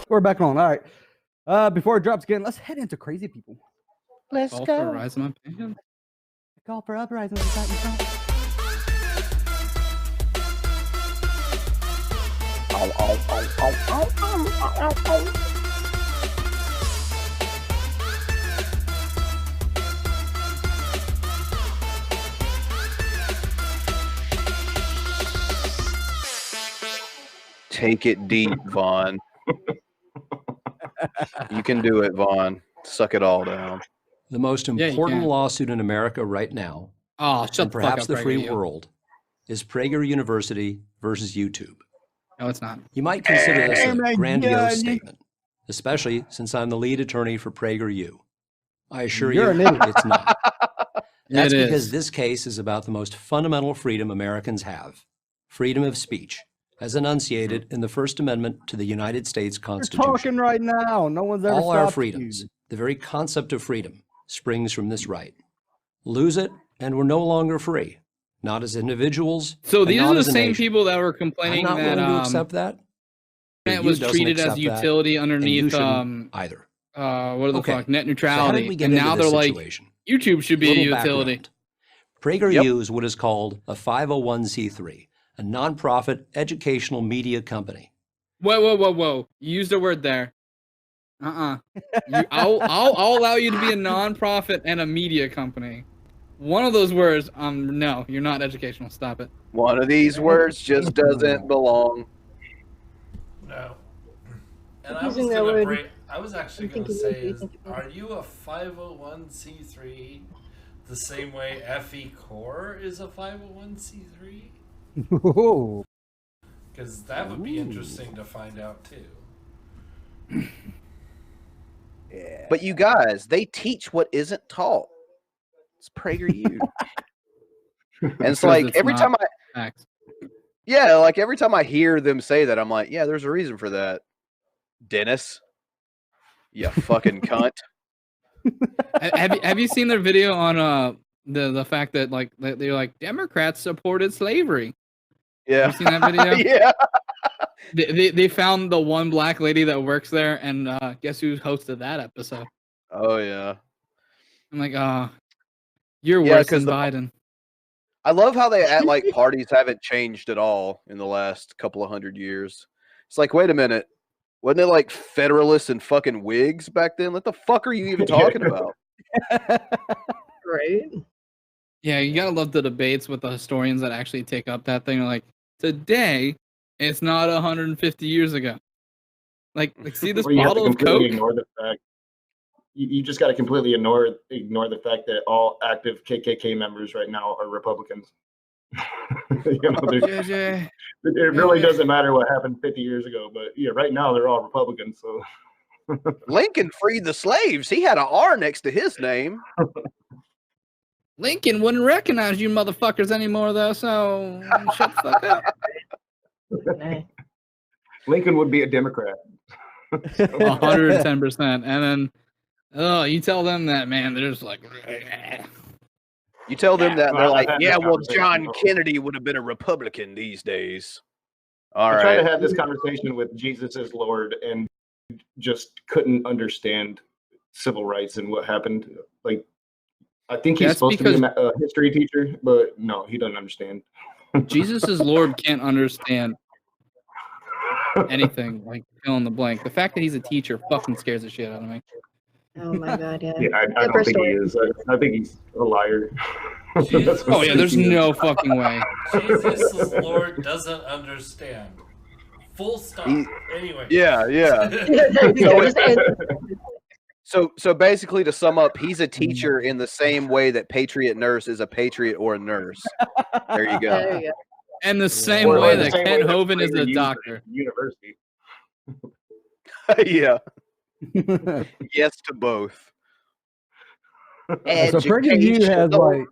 We're back on. All right. Before it drops again, let's head into crazy people. Let's Call go. for Rise of Opinion. Call for Uprising. Take it deep, Vaughn. You can do it, Vaughn. Suck it all down. The most important lawsuit in America right now, and perhaps the free world, is Prager University versus YouTube. No, it's not. You might consider this a grandiose statement, especially since I'm the lead attorney for PragerU. I assure you, it's not. That's because this case is about the most fundamental freedom Americans have, freedom of speech, as enunciated in the First Amendment to the United States Constitution. You're talking right now. No one's ever All our stopped freedoms, you. the very concept of freedom, springs from this right. Lose it, and we're no longer free. Not as individuals. So these are the as a same nation. people that were complaining I'm not that willing to accept that. it You was doesn't treated as accept that, utility and underneath you shouldn't either. what the Okay. fuck, net So how neutrality. did we get And into now this they're situation? like YouTube should be a Little utility. background. PragerU is what is called a 501c3, a nonprofit educational media company. Whoa. You used a word there. I'll allow you to be a nonprofit and a media company. One of those words, no, you're not educational. Stop it. One of these words just doesn't belong. No. And I was actually going to say, are you a 501c3 the same way FE Core is a 501c3? Because that would be interesting to find out too. Yeah. But you guys, they teach what isn't taught. It's PragerU. And it's like every time every time I hear them say that, I'm like, yeah, there's a reason for that. Dennis, you fucking cunt. Have you seen their video on the fact that like they're like Democrats supported slavery? Yeah. Have you seen that video? Yeah. They found the one black lady that works there, and guess who hosted that episode? Oh yeah. I'm like, you're worse than Biden. I love how they act like parties haven't changed at all in the last couple of 100 years. It's like, wait a minute. Wasn't it like Federalists and fucking Whigs back then? What the fuck are you even talking about? Right? Yeah, you gotta love the debates with the historians that actually take up that thing. Like, today, it's not 150 years ago. Like see this bottle of Coke? Ignore the fact. You just got to completely ignore the fact that all active KKK members right now are Republicans. It really doesn't matter what happened 50 years ago, but yeah, right now they're all Republicans. So Lincoln freed the slaves. He had an R next to his name. Lincoln wouldn't recognize you motherfuckers anymore, though. So shut the fuck up. Lincoln would be a Democrat. 110%, and then. Oh, you tell them that, man. They're just like, you tell them that, and they're like, yeah, well, John Kennedy would have been a Republican these days. All right. I tried to have this conversation with Jesus is Lord and just couldn't understand civil rights and what happened. Like, I think he's supposed to be a history teacher, but no, he doesn't understand. Jesus is Lord can't understand anything, like fill in the blank. The fact that he's a teacher fucking scares the shit out of me. Oh my god, yeah. Yeah, I don't think he is. I think he's a liar. Oh yeah, there's no fucking way. Jesus' Lord doesn't understand. Full stop. Anyway. Yeah. So basically, to sum up, he's a teacher in the same way that Patriot Nurse is a patriot or a nurse. There you go. There you go. And the same way that Kent Hovind is a doctor. University. Yeah. Yes to both. So PragerU has like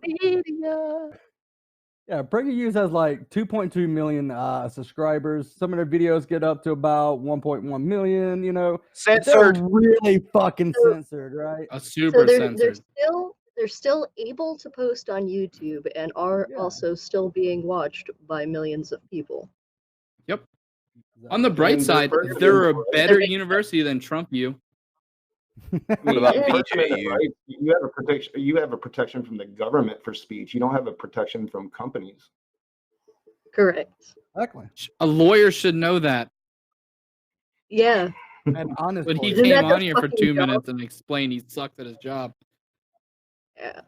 PragerU has like 2.2 million subscribers. Some of their videos get up to about 1.1 million. You know, censored, they're really fucking censored, right? Super they're censored. they're still able to post on YouTube and are also still being watched by millions of people. Yep. On the bright side, they're a better university than Trump U. What about BJU? Right? You have a protection from the government for speech. You don't have a protection from companies. Correct. Exactly. A lawyer should know that. Yeah. And honestly, but he came on here for 2 minutes and explained he sucked at his job. Yeah.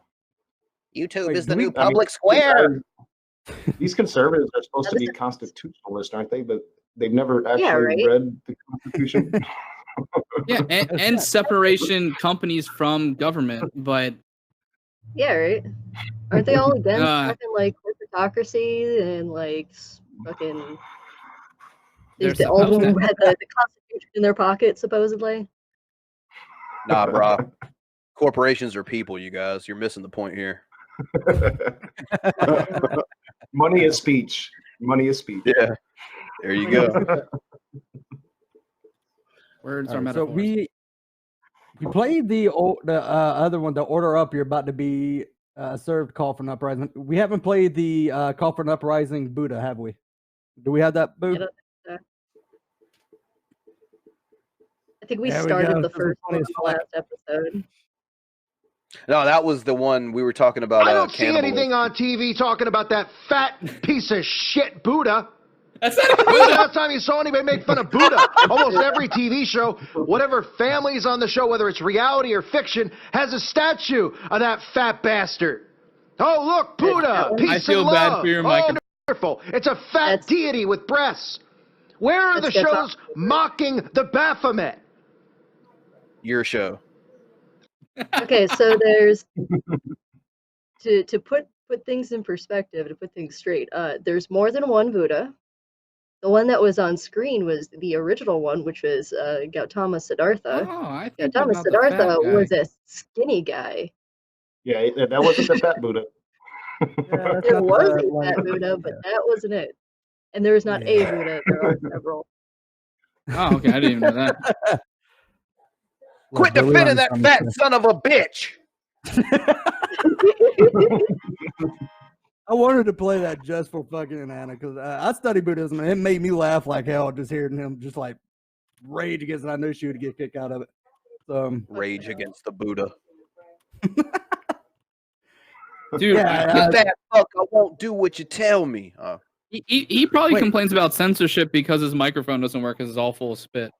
YouTube is the new public square. These conservatives are supposed to be constitutionalists, aren't they? But they've never actually read the Constitution. Yeah, and separation companies from government, but yeah, right. Aren't they all against fucking like corporatocracy and like fucking? All of them had the Constitution in their pocket, supposedly. Nah, brah. Corporations are people, you guys. You're missing the point here. Money is speech. Money is speech. Yeah. There you go. Words are metaphors. So we played the other one, the Order Up. You're about to be served. Call for an Uprising. We haven't played the Call for an Uprising Buddha, have we? Do we have that, Boo? I think we started the first one last episode. No, that was the one we were talking about. I don't see anything on TV talking about that fat piece of shit Buddha. That's not When was the last time you saw anybody make fun of Buddha? Almost every TV show, whatever family's on the show, whether it's reality or fiction, has a statue of that fat bastard. Oh, look, Buddha, peace and love. Bad for your wonderful. It's a fat deity with breasts. Where are the shows mocking the Baphomet? Your show. Okay, so there's to put things in perspective, to put things straight. There's more than one Buddha. The one that was on screen was the original one, which was Gautama Siddhartha. Oh, Gautama Siddhartha was a skinny guy. Yeah, that wasn't the fat Buddha. There was a fat Buddha, but that wasn't it. And there is not a Buddha, there are several. Oh, okay, I didn't even know that. Quit defending that fat son of a bitch! I wanted to play that just for fucking Anna because I study Buddhism and it made me laugh like hell just hearing him just like rage against it. I knew she would get kicked out of it. So rage against the Buddha. Dude, that fuck, I won't do what you tell me. He probably complains about censorship because his microphone doesn't work because it's all full of spit.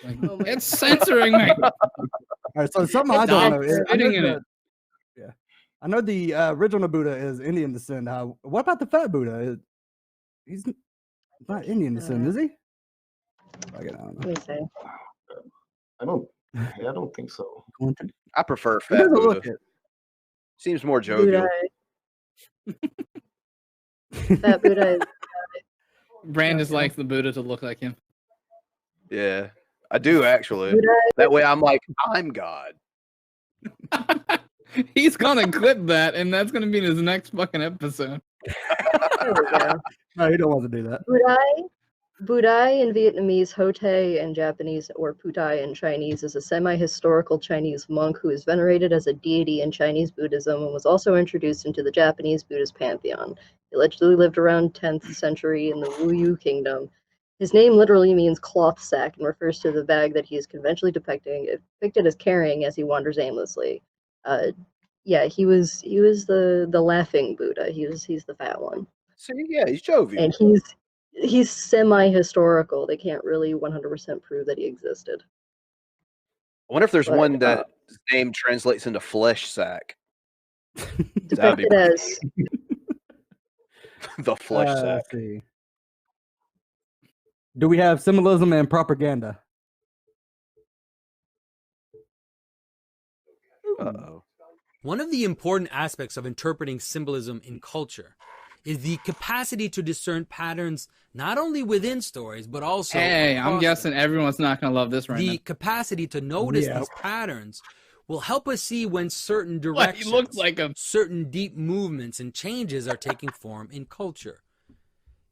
Like, it's censoring me. All right, so something I don't know. I know the original Buddha is Indian descent. What about the fat Buddha? He's not Indian descent, is he? Let me see. I don't think so. I prefer fat Buddha. Seems more jovial. Fat Buddha is Bran just likes the Buddha to look like him. Yeah, I do actually. That way I'm like, I'm God. He's gonna clip that, and that's gonna be in his next fucking episode. There we go. No, he don't want to do that. Budai in Vietnamese, Hotei in Japanese, or Putai in Chinese is a semi-historical Chinese monk who is venerated as a deity in Chinese Buddhism and was also introduced into the Japanese Buddhist pantheon. He allegedly lived around 10th century in the Wuyu Kingdom. His name literally means cloth sack and refers to the bag that he is conventionally depicted as carrying as he wanders aimlessly. Yeah, he was the laughing Buddha. He's the fat one. See, yeah, he's jovial. And he's semi-historical. They can't really 100% prove that he existed. I wonder if there's one that his name translates into flesh sack. Depicted as the flesh sack. Do we have symbolism and propaganda? Uh-oh. One of the important aspects of interpreting symbolism in culture is the capacity to discern patterns not only within stories, but also I'm guessing everyone's not going to love this right now. The capacity to notice these patterns will help us see when certain directions, certain deep movements and changes are taking form in culture.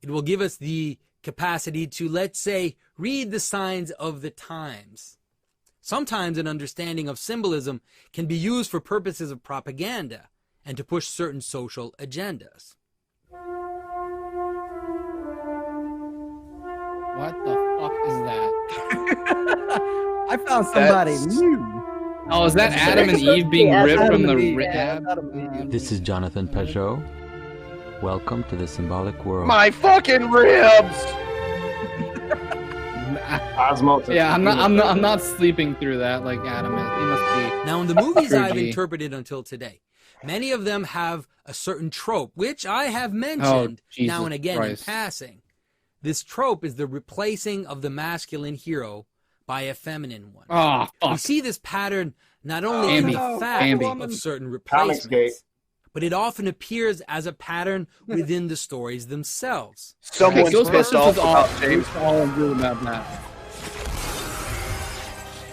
It will give us the capacity to, let's say, read the signs of the times. Sometimes an understanding of symbolism can be used for purposes of propaganda and to push certain social agendas. What the fuck is that? I found somebody new. Oh, is that Adam and Eve being ripped from the rib? This is Jonathan Pajot. Welcome to the symbolic world. My fucking ribs! Osmosis. Yeah, I'm not sleeping through that like Adam is. He must be. Now, in the movies I've Fruity. interpreted until today, many of them have a certain trope, which I have mentioned now and again in passing. This trope is the replacing of the masculine hero by a feminine one. Oh, fuck. We see this pattern not only in the fact of certain Comics Gate. replacements, but it often appears as a pattern within the stories themselves. Someone's pissed off about James. All agree about that.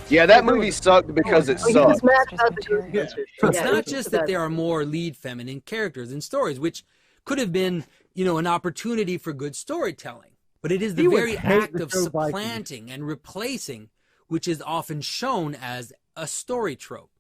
Yeah, that movie sucked because it sucked. It's not just that there are more lead feminine characters in stories, which could have been, an opportunity for good storytelling. But it is the very act of supplanting and replacing which is often shown as a story trope.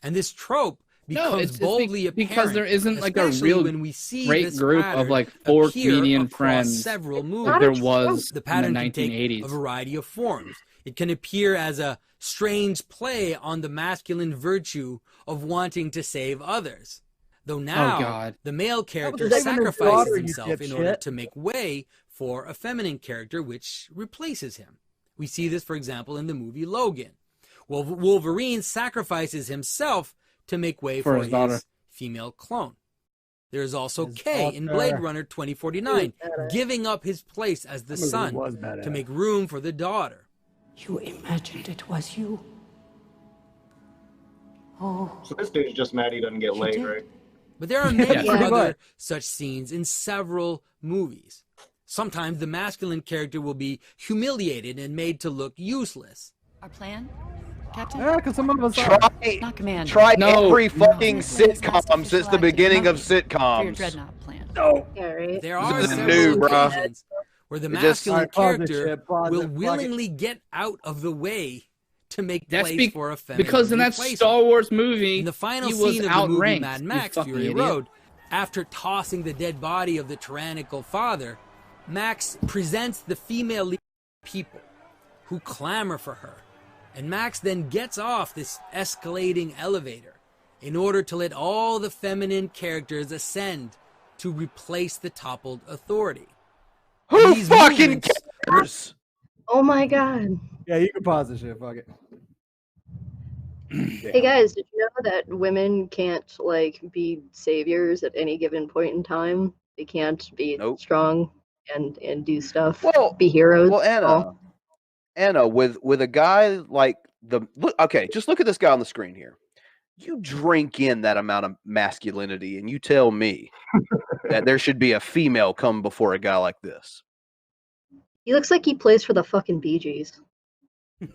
And this trope becomes boldly apparent because there isn't like a real when we see great this group of like four comedian friends several movies. like there was The pattern in the can 1980s. take a variety of forms. It can appear as a strange play on the masculine virtue of wanting to save others. Though now, the male character sacrifices himself in order to make way for a feminine character which replaces him. We see this, for example, in the movie Logan. Wolverine sacrifices himself to make way for his female clone. There is also Kay in Blade Runner 2049, giving up his place as the son to make room for the daughter. You imagined it was you. Oh. So this dude's just mad he doesn't get laid, right? But there are many other such scenes in several movies. Sometimes the masculine character will be humiliated and made to look useless. Our plan, Captain? Yeah, because some of us Not Commander. Try every fucking sitcom since the beginning of sitcoms. Dreadnought plan. No. There are This is several new, bro. occasions where the masculine character will willingly get out of the way to make place for a feminine because in that replacement. Star Wars movie, in the final he was scene of the movie outranked, Mad you Max fucking Fury idiot. Road, after tossing the dead body of the tyrannical father, Max presents the female lead people who clamor for her. And Max then gets off this escalating elevator in order to let all the feminine characters ascend to replace the toppled authority. Who fucking cares? Oh my god. Yeah, you can pause this shit. Fuck it. Hey guys, did you know that women can't be saviors at any given point in time? They can't be strong and do stuff. Well, be heroes. Well, Anna, with a guy like just look at this guy on the screen here. You drink in that amount of masculinity, and you tell me that there should be a female come before a guy like this. He looks like he plays for the fucking Bee Gees. He's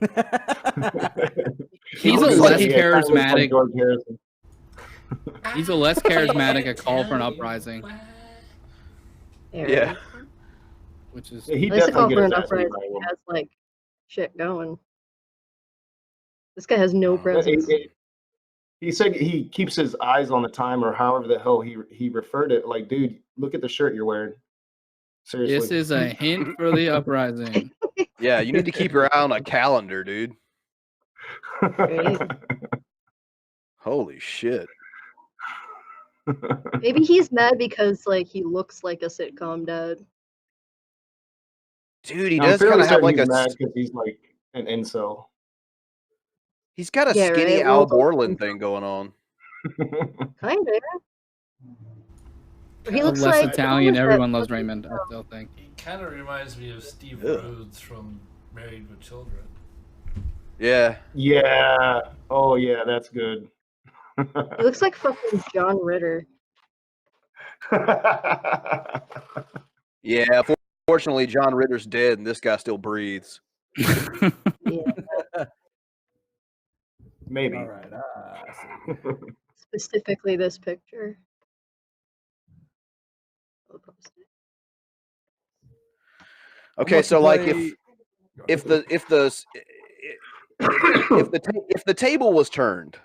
a less charismatic. He's a less charismatic. A call for an uprising. Yeah. Which is he definitely for an uprising has shit going. This guy has no presence. He said he keeps his eyes on the time, or however the hell he referred it. Like, dude, look at the shirt you're wearing. Seriously. This is a hint for the uprising. Yeah, you need to keep your eye on a calendar, dude. Holy shit. Maybe he's mad because he looks like a sitcom dad. Dude, he does kind of have like because he's like an incel. He's got a skinny Al Borland thing going on. Kinda. He looks less like Italian. Everyone loves Raymond. I still think He kind of reminds me of Steve Rhodes from Married with Children. Yeah. Yeah. Oh yeah, that's good. He looks like fucking John Ritter. Yeah. Fortunately, John Ritter's dead, and this guy still breathes. Yeah. Maybe. All right. Specifically, this picture. Okay, so if the if the table was turned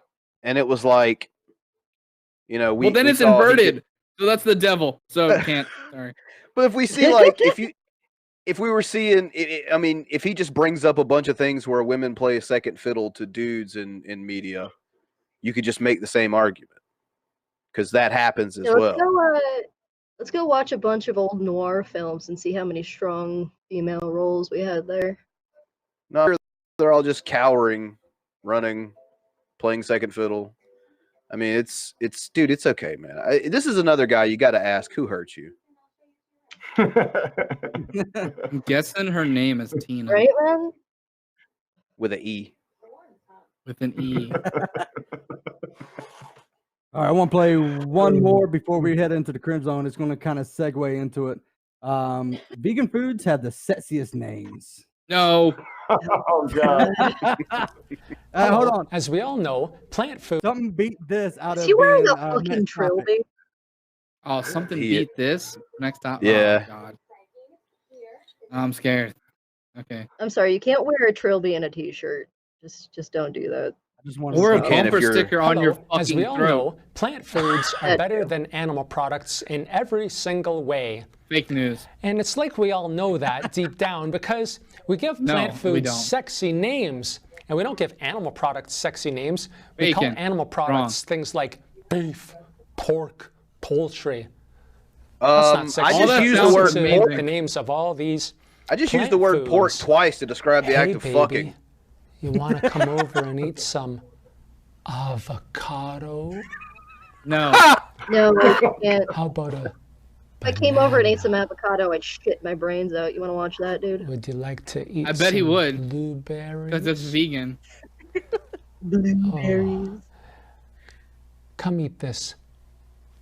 and it was like, well, then it's inverted. So that's the devil. So it can't. Sorry. But if we see like if we were seeing, I mean, if he just brings up a bunch of things where women play a second fiddle to dudes in media, you could just make the same argument because that happens as well. Let's go watch a bunch of old noir films and see how many strong female roles we had there. No, they're all just cowering, running, playing second fiddle. I mean, dude, it's okay, man. This is another guy you got to ask who hurt you. I'm guessing her name is Tina. Right, man? With an E. With an E. All right, I want to play one more before we head into the cringe zone. It's going to kind of segue into it. Vegan foods have the sexiest names. No. Oh, God. Hold on. As we all know, plant food. Something beat this out of. Is he wearing a fucking trilby? Oh, something beat this. Next time. Yeah. Oh, God. I'm scared. Okay. I'm sorry, you can't wear a trilby and a t-shirt. Just don't do that. Or a bumper sticker on your fucking As we all throat. know, plant foods are better than animal products in every single way. Fake news. And it's like we all know that deep down because we give plant we foods don't. sexy names, and we don't give animal products sexy names. We Bacon. call animal products things like beef, pork, poultry. I That's not sexy. just use the word to pork. the names of all these. I just used the word pork twice to describe the act of fucking. You want to come over and eat some avocado? No. No, I can't. How about a If I came over and ate some avocado, I'd shit my brains out. You want to watch that, dude? Would you like to eat I bet he some would. blueberries? Because it's vegan. Blueberries. Come eat this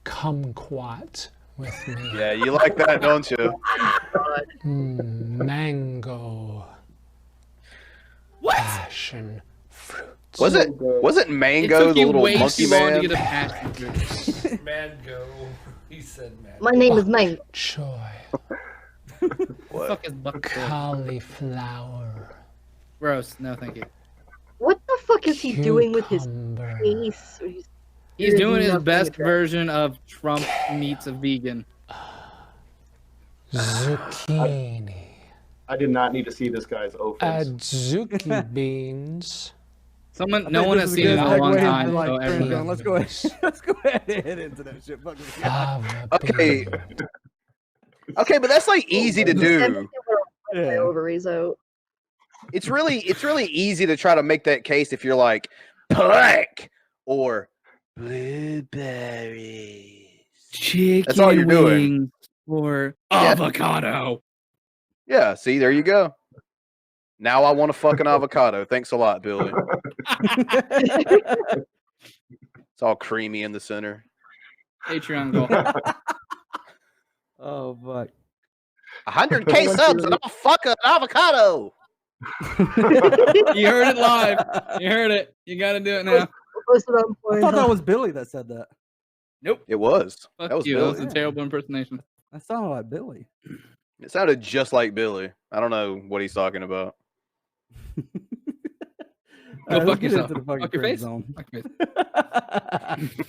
kumquat with me. Yeah, you like that, don't you? Mango. What? Passion fruit. Was it Mango, the little monkey man? To get a passion fruit. Mango. He said mango. My name is Mango. Joy. What? Fuck is buck Cauliflower. Gross. No, thank you. What the fuck is he doing with his face? He's doing his best version of Trump meets a vegan. Zucchini. I did not need to see this guy's offense. Adzuki beans. No one has seen it in a long time. So everyone Let's go ahead. Let's go ahead and hit into that shit. Okay. Okay, but that's like easy to do. My ovaries out. It's really easy to try to make that case if you're like pork or blueberries. Chicken That's all you're doing. Or avocado. Yeah, see, there you go. Now I want a fucking avocado. Thanks a lot, Billy. It's all creamy in the center. Patreon goal. Oh, fuck. 100K subs and I'll fuck an avocado. You heard it live. You heard it. You got to do it now. I thought that was Billy that said that. Nope. It was. Fuck That was you. Billy. That was a terrible impersonation. That sounded like Billy. It sounded just like Billy. I don't know what he's talking about. Go fuck let's get yourself. into the fucking Fuck your cringe face. zone. Fuck your face.